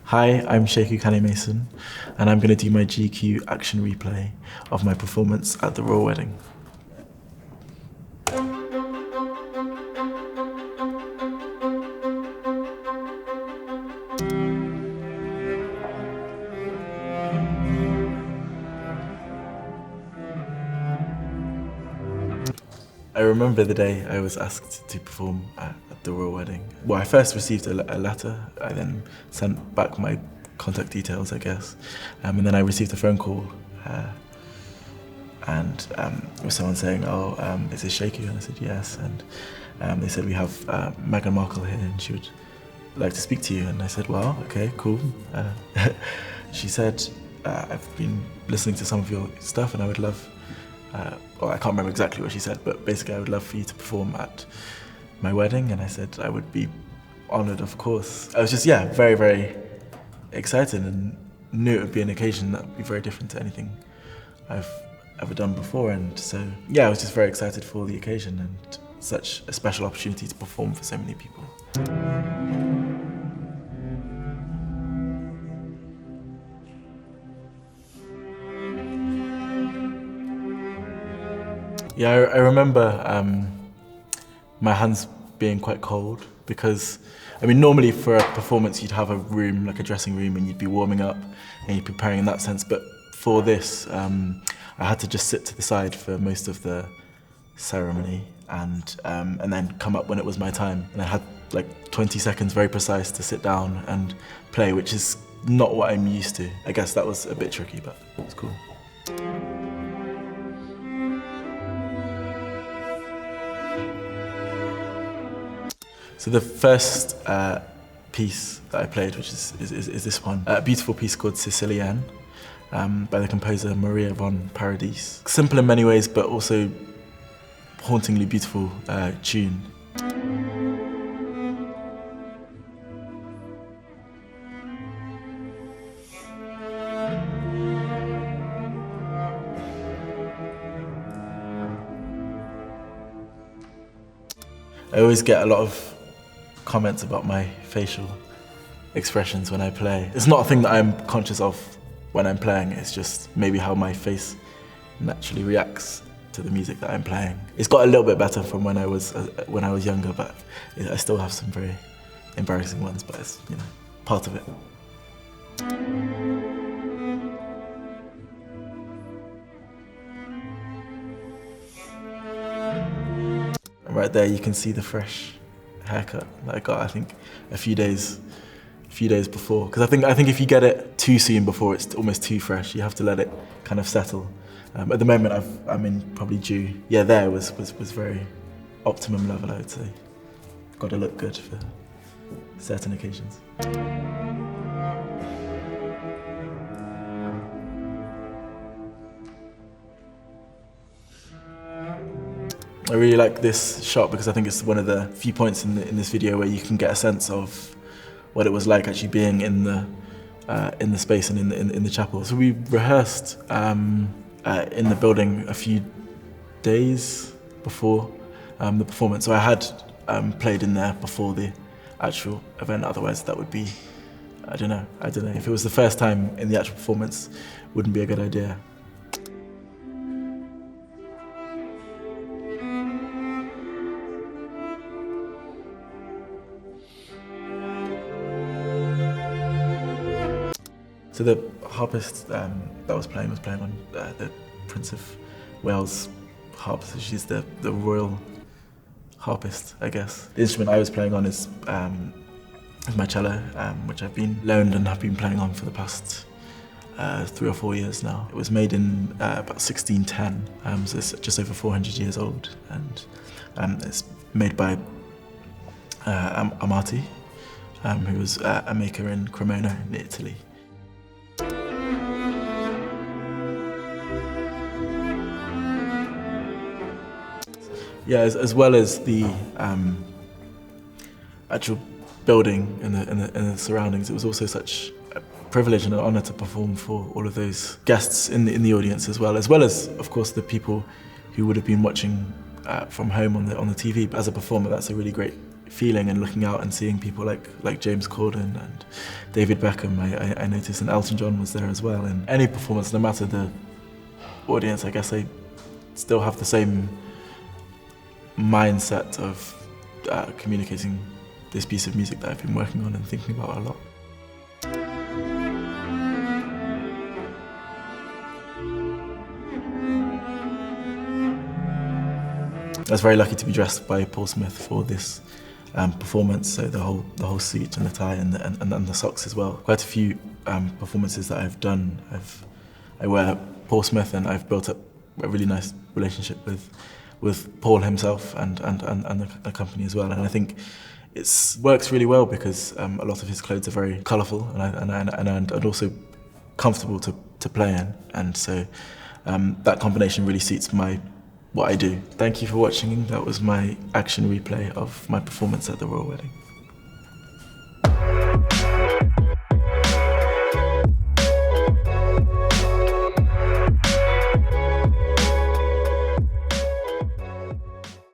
Hi, I'm Sheku Kanneh-Mason, and I'm going to do my GQ action replay of my performance at the royal wedding. I remember the day I was asked to perform at the royal wedding. Well, I first received a letter. I then sent back my contact details, I guess. And then I received a phone call. And it was someone saying, is this Sheku? And I said, yes. And they said, we have Meghan Markle here and she would like to speak to you. And I said, well, okay, cool. She said, I've been listening to some of your stuff and I would love, I can't remember exactly what she said, but basically I would love for you to perform at my wedding. And I said I would be honored, of course. I was just, very, very excited and knew it would be an occasion that would be very different to anything I've ever done before. And so, I was just very excited for the occasion and such a special opportunity to perform for so many people. Yeah, I remember my hands being quite cold because, normally for a performance you'd have a room, like a dressing room, and you'd be warming up and you'd be preparing in that sense. But for this, I had to just sit to the side for most of the ceremony and then come up when it was my time. And I had like 20 seconds, very precise, to sit down and play, which is not what I'm used to. I guess that was a bit tricky, but it was cool. So the first piece that I played, which is this one, a beautiful piece called Sicilienne by the composer Maria von Paradis. Simple in many ways, but also hauntingly beautiful tune. I always get a lot of comments about my facial expressions when I play. It's not a thing that I'm conscious of when I'm playing, it's just maybe how my face naturally reacts to the music that I'm playing. It's got a little bit better from when I was younger, but I still have some very embarrassing ones, but it's part of it. Right there you can see the fresh haircut that I got, I think, a few days before. Because I think if you get it too soon before it's almost too fresh, you have to let it kind of settle. At the moment I'm in probably due. Yeah, there was very optimum level, I would say. Got to look good for certain occasions. I really like this shot because I think it's one of the few points in this video where you can get a sense of what it was like actually being in the space and in the chapel. So we rehearsed in the building a few days before the performance. So I had played in there before the actual event. Otherwise, that would be, I don't know. If it was the first time in the actual performance, it wouldn't be a good idea. So the harpist that was playing on the Prince of Wales harp. So she's the royal harpist, I guess. The instrument I was playing on is my cello, which I've been loaned and have been playing on for the past 3 or 4 years now. It was made in about 1610, so it's just over 400 years old, and it's made by Amati, who was a maker in Cremona in Italy. Yeah, as well as the actual building and the surroundings, it was also such a privilege and an honour to perform for all of those guests in the audience, as well as of course the people who would have been watching from home on the TV. But as a performer, that's a really great feeling and looking out and seeing people like James Corden and David Beckham. I noticed, and Elton John was there as well. And any performance, no matter the audience, I guess I still have the same mindset of communicating this piece of music that I've been working on and thinking about a lot. I was very lucky to be dressed by Paul Smith for this performance, so the whole suit and the tie and the socks as well. Quite a few performances that I've done, I wear Paul Smith, and I've built up a really nice relationship with Paul himself and the company as well. And I think it works really well because a lot of his clothes are very colourful and also comfortable to play in, and so that combination really suits what I do. Thank you for watching. That was my action replay of my performance at the Royal Wedding.